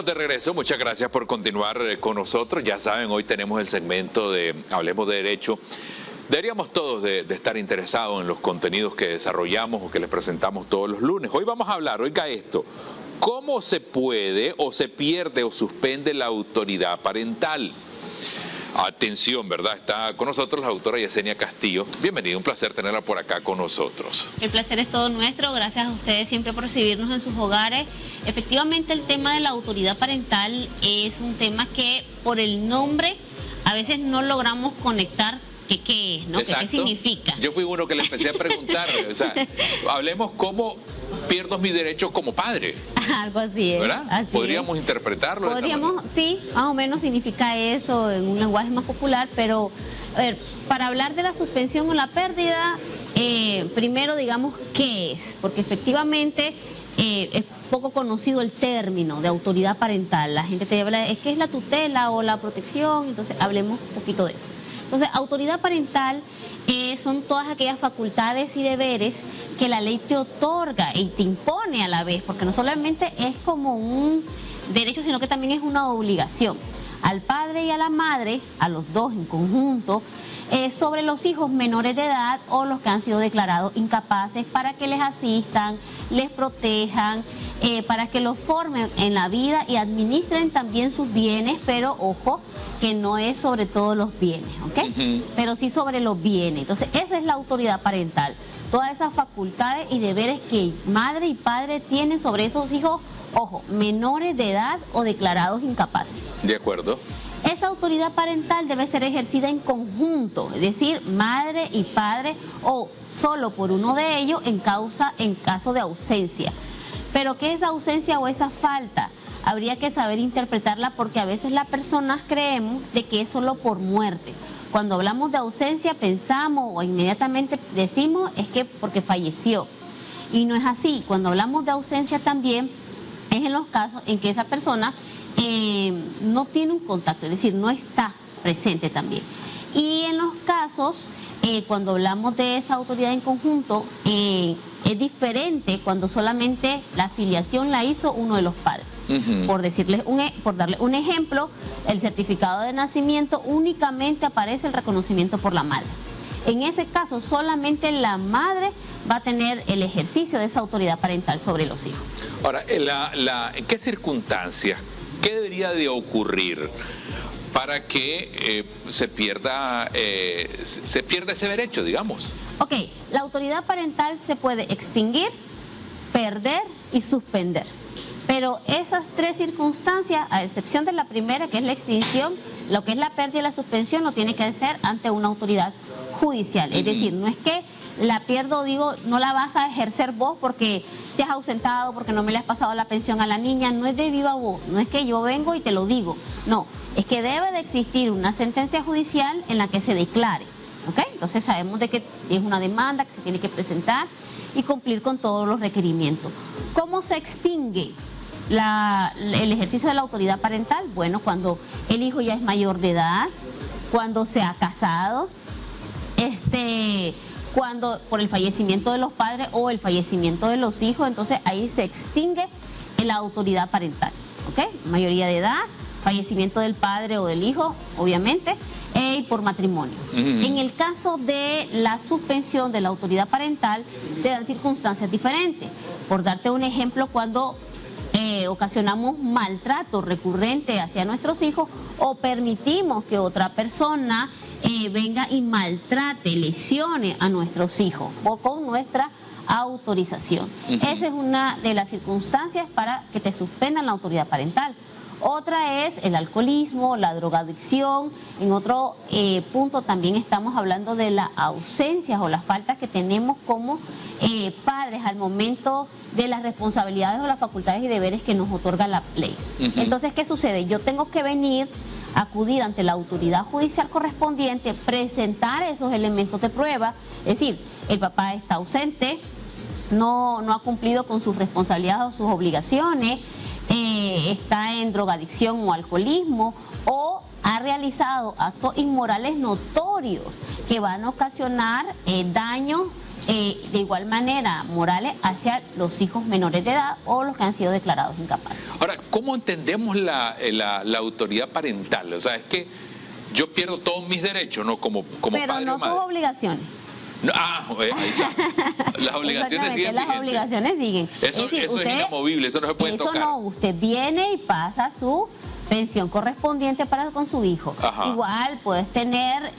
Estamos de regreso, muchas gracias por continuar con nosotros. Ya saben, hoy tenemos el segmento de Hablemos de Derecho. Deberíamos todos de estar interesados en los contenidos que desarrollamos o que les presentamos todos los lunes. Hoy vamos a hablar, oiga esto, ¿cómo se puede o se pierde o suspende la autoridad parental? Atención, ¿verdad? Está con nosotros la doctora Yesenia Castillo. Bienvenida, un placer tenerla por acá con nosotros. El placer es todo nuestro, gracias a ustedes siempre por recibirnos en sus hogares. Efectivamente, el tema de la autoridad parental es un tema que por el nombre a veces no logramos conectar qué es, ¿no? ¿Qué significa? Yo fui uno que le empecé a preguntar, o sea, hablemos cómo pierdo mis derechos como padre. Algo así es. ¿Verdad? Así ¿Podríamos es. interpretarlo? Podríamos, sí, más o menos significa eso en un lenguaje más popular, pero a ver, para hablar de la suspensión o la pérdida, primero digamos qué es, porque efectivamente es poco conocido el término de autoridad parental. La gente te habla, es que es la tutela o la protección, entonces hablemos un poquito de eso. Entonces, autoridad parental son todas aquellas facultades y deberes que la ley te otorga y te impone a la vez, porque no solamente es como un derecho, sino que también es una obligación al padre y a la madre, a los dos en conjunto, sobre los hijos menores de edad o los que han sido declarados incapaces, para que les asistan, les protejan, para que los formen en la vida y administren también sus bienes, pero ojo, que no es sobre todos los bienes, ¿ok? Pero sí sobre los bienes. Entonces, esa es la autoridad parental. Todas esas facultades y deberes que madre y padre tienen sobre esos hijos, ojo, menores de edad o declarados incapaces. De acuerdo. Esa autoridad parental debe ser ejercida en conjunto, es decir, madre y padre o solo por uno de ellos en caso de ausencia. Pero ¿qué es ausencia o esa falta? Habría que saber interpretarla, porque a veces las personas creemos de que es solo por muerte. Cuando hablamos de ausencia pensamos o inmediatamente decimos es que porque falleció. Y no es así. Cuando hablamos de ausencia también es en los casos en que esa persona no tiene un contacto, es decir, no está presente también. Y en los casos, cuando hablamos de esa autoridad en conjunto, es diferente cuando solamente la filiación la hizo uno de los padres. Por darle un ejemplo, el certificado de nacimiento únicamente aparece el reconocimiento por la madre. En ese caso, solamente la madre va a tener el ejercicio de esa autoridad parental sobre los hijos. Ahora, ¿en qué circunstancias, qué debería de ocurrir para que se pierda ese derecho, digamos? Ok, la autoridad parental se puede extinguir, perder y suspender. Pero esas tres circunstancias, a excepción de la primera, que es la extinción, lo que es la pérdida y la suspensión, lo tiene que hacer ante una autoridad judicial. Es decir, no es que la pierdo, digo, no la vas a ejercer vos porque te has ausentado, porque no me le has pasado la pensión a la niña, no es de viva voz, no es que yo vengo y te lo digo, no, es que debe de existir una sentencia judicial en la que se declare, ¿ok? Entonces sabemos de que es una demanda que se tiene que presentar y cumplir con todos los requerimientos. ¿Cómo se extingue el ejercicio de la autoridad parental? Bueno, cuando el hijo ya es mayor de edad, cuando se ha casado, cuando por el fallecimiento de los padres o el fallecimiento de los hijos, entonces ahí se extingue la autoridad parental, ¿ok? Mayoría de edad, fallecimiento del padre o del hijo, obviamente, y por matrimonio. En el caso de la suspensión de la autoridad parental, se dan circunstancias diferentes. Por darte un ejemplo, cuando ocasionamos maltrato recurrente hacia nuestros hijos o permitimos que otra persona venga y maltrate, lesione a nuestros hijos o con nuestra autorización. Esa es una de las circunstancias para que te suspendan la autoridad parental. Otra es el alcoholismo, la drogadicción. En otro punto también estamos hablando de las ausencias o las faltas que tenemos como padres al momento de las responsabilidades o las facultades y deberes que nos otorga la ley. Entonces, ¿qué sucede? Yo tengo que venir, acudir ante la autoridad judicial correspondiente, presentar esos elementos de prueba, es decir, el papá está ausente, no ha cumplido con sus responsabilidades o sus obligaciones, está en drogadicción o alcoholismo, o ha realizado actos inmorales notorios que van a ocasionar daño de igual manera morales hacia los hijos menores de edad o los que han sido declarados incapaces. Ahora, ¿cómo entendemos la autoridad parental? O sea, es que yo pierdo todos mis derechos, ¿no? Como Pero padre no o madre. tus obligaciones. No, ahí está. Las obligaciones siguen. Las obligaciones siguen. Eso es inamovible, eso no se puede tocar. Eso no, usted viene y pasa su pensión correspondiente para con su hijo. Ajá. Igual puedes tener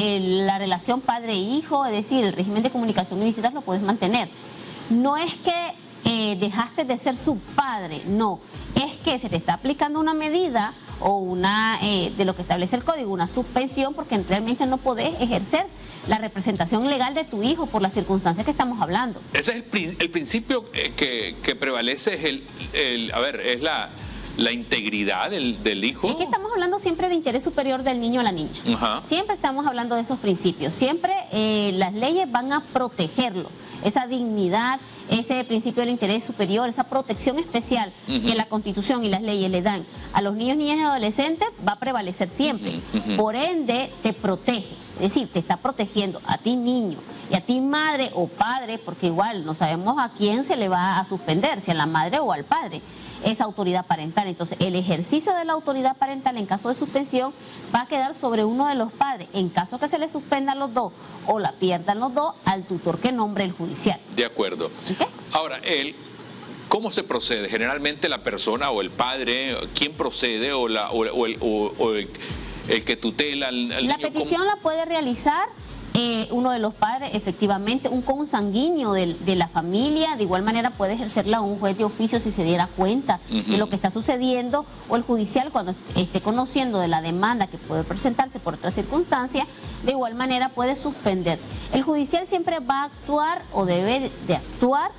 la relación padre-hijo, es decir, el régimen de comunicación y visitas lo puedes mantener. No es que dejaste de ser su padre, no, es que se te está aplicando una medida o una de lo que establece el código, una suspensión, porque realmente no podés ejercer la representación legal de tu hijo por las circunstancias que estamos hablando. Ese es el principio que prevalece, es la integridad del hijo. Es que estamos hablando siempre de interés superior del niño o la niña. Ajá. Siempre estamos hablando de esos principios. Siempre las leyes van a protegerlo. Esa dignidad, ese principio del interés superior, esa protección especial que la Constitución y las leyes le dan a los niños, niñas y adolescentes va a prevalecer siempre. Por ende, te protege. Es decir, te está protegiendo a ti niño y a ti madre o padre, porque igual no sabemos a quién se le va a suspender, si a la madre o al padre, esa autoridad parental. Entonces, el ejercicio de la autoridad parental en caso de suspensión va a quedar sobre uno de los padres. En caso que se le suspendan los dos o la pierdan los dos, al tutor que nombre el judicial. De acuerdo. ¿Okay? Ahora, ¿cómo se procede? Generalmente la persona o el padre, ¿quién procede? O el que tutela al niño. La petición la puede realizar uno de los padres, efectivamente, un consanguíneo de la familia. De igual manera puede ejercerla un juez de oficio si se diera cuenta de lo que está sucediendo, o el judicial cuando esté conociendo de la demanda que puede presentarse por otra circunstancia, de igual manera puede suspender. El judicial siempre va a actuar o debe de actuar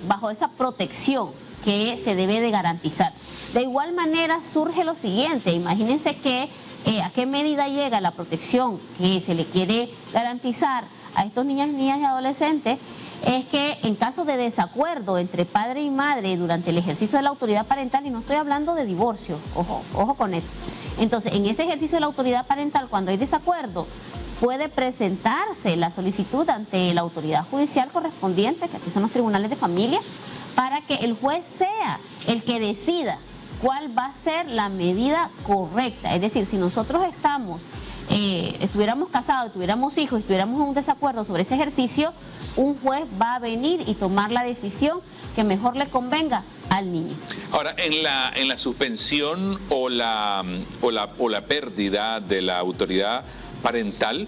bajo esa protección que se debe de garantizar. De igual manera surge lo siguiente: imagínense que a qué medida llega la protección que se le quiere garantizar a estos niños, niñas y adolescentes, es que en caso de desacuerdo entre padre y madre durante el ejercicio de la autoridad parental, y no estoy hablando de divorcio, ojo con eso. Entonces, en ese ejercicio de la autoridad parental, cuando hay desacuerdo, puede presentarse la solicitud ante la autoridad judicial correspondiente, que aquí son los tribunales de familia, para que el juez sea el que decida cuál va a ser la medida correcta. Es decir, si nosotros estuviéramos casados, tuviéramos hijos, estuviéramos en un desacuerdo sobre ese ejercicio, un juez va a venir y tomar la decisión que mejor le convenga al niño. Ahora, en la suspensión o la pérdida de la autoridad parental,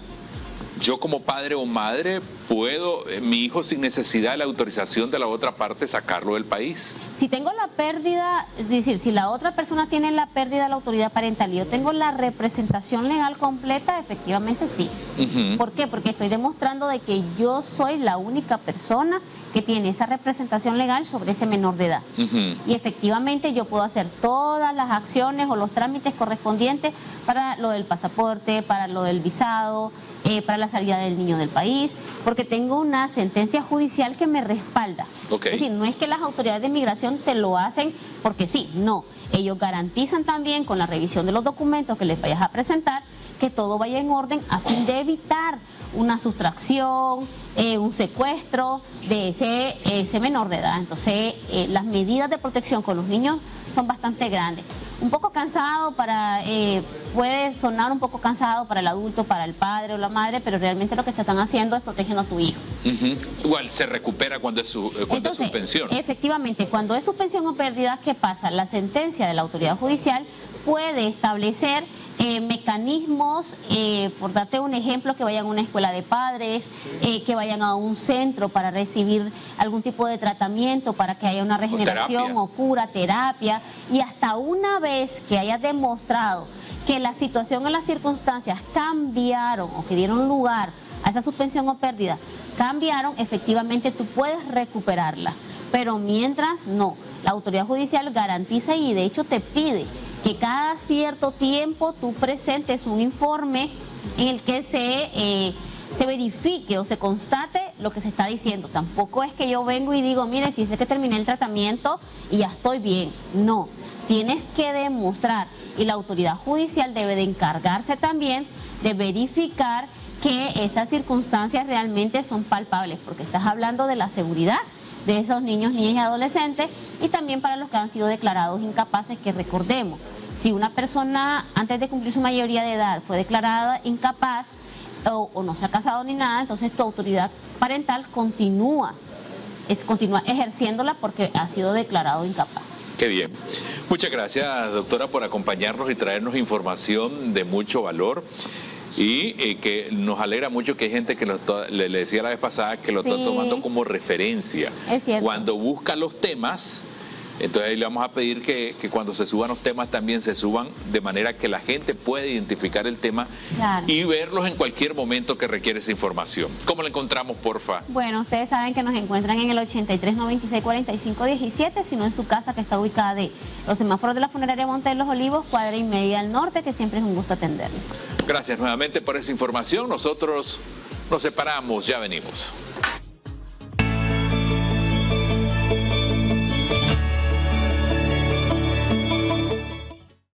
yo como padre o madre puedo, mi hijo sin necesidad de la autorización de la otra parte, sacarlo del país. Si tengo la pérdida, es decir, si la otra persona tiene la pérdida de la autoridad parental y yo tengo la representación legal completa, efectivamente sí. ¿Por qué? Porque estoy demostrando de que yo soy la única persona que tiene esa representación legal sobre ese menor de edad. Y efectivamente yo puedo hacer todas las acciones o los trámites correspondientes para lo del pasaporte, para lo del visado, para la salida del niño del país, porque tengo una sentencia judicial que me respalda. Okay. Es decir, no es que las autoridades de inmigración te lo hacen porque sí, no. Ellos garantizan también con la revisión de los documentos que les vayas a presentar que todo vaya en orden a fin de evitar una sustracción, un secuestro de ese menor de edad. Entonces, las medidas de protección con los niños son bastante grandes. Un poco cansado puede sonar un poco cansado para el adulto, para el padre o la madre, pero realmente lo que te están haciendo es protegiendo a tu hijo. Igual se recupera cuando es suspensión. Efectivamente, cuando es suspensión o pérdida, ¿qué pasa? La sentencia de la autoridad judicial puede establecer mecanismos, por darte un ejemplo, que vayan a una escuela de padres, que vayan a un centro para recibir algún tipo de tratamiento para que haya una regeneración o cura, terapia, y hasta una vez que haya demostrado que la situación o las circunstancias cambiaron o que dieron lugar a esa suspensión o pérdida, cambiaron, efectivamente tú puedes recuperarla. Pero mientras no, la autoridad judicial garantiza y de hecho te pide que cada cierto tiempo tú presentes un informe en el que se verifique o se constate lo que se está diciendo. Tampoco es que yo vengo y digo, mire, fíjese que terminé el tratamiento y ya estoy bien. No, tienes que demostrar, y la autoridad judicial debe de encargarse también de verificar que esas circunstancias realmente son palpables, porque estás hablando de la seguridad de esos niños, niñas y adolescentes, y también para los que han sido declarados incapaces, que recordemos, si una persona antes de cumplir su mayoría de edad fue declarada incapaz o no se ha casado ni nada, entonces tu autoridad parental continúa ejerciéndola porque ha sido declarado incapaz. Qué bien. Muchas gracias, doctora, por acompañarnos y traernos información de mucho valor. Y que nos alegra mucho que hay gente que le decía la vez pasada que lo está tomando como referencia. Es cierto. Cuando busca los temas, entonces ahí le vamos a pedir que cuando se suban los temas también se suban de manera que la gente pueda identificar el tema, claro, y verlos en cualquier momento que requiere esa información. ¿Cómo la encontramos, porfa? Bueno, ustedes saben que nos encuentran en el 83 96 45 17, sino en su casa, que está ubicada de los semáforos de la funeraria Monte de los Olivos, cuadra y media al norte, que siempre es un gusto atenderles. Gracias nuevamente por esa información. Nosotros nos separamos, ya venimos.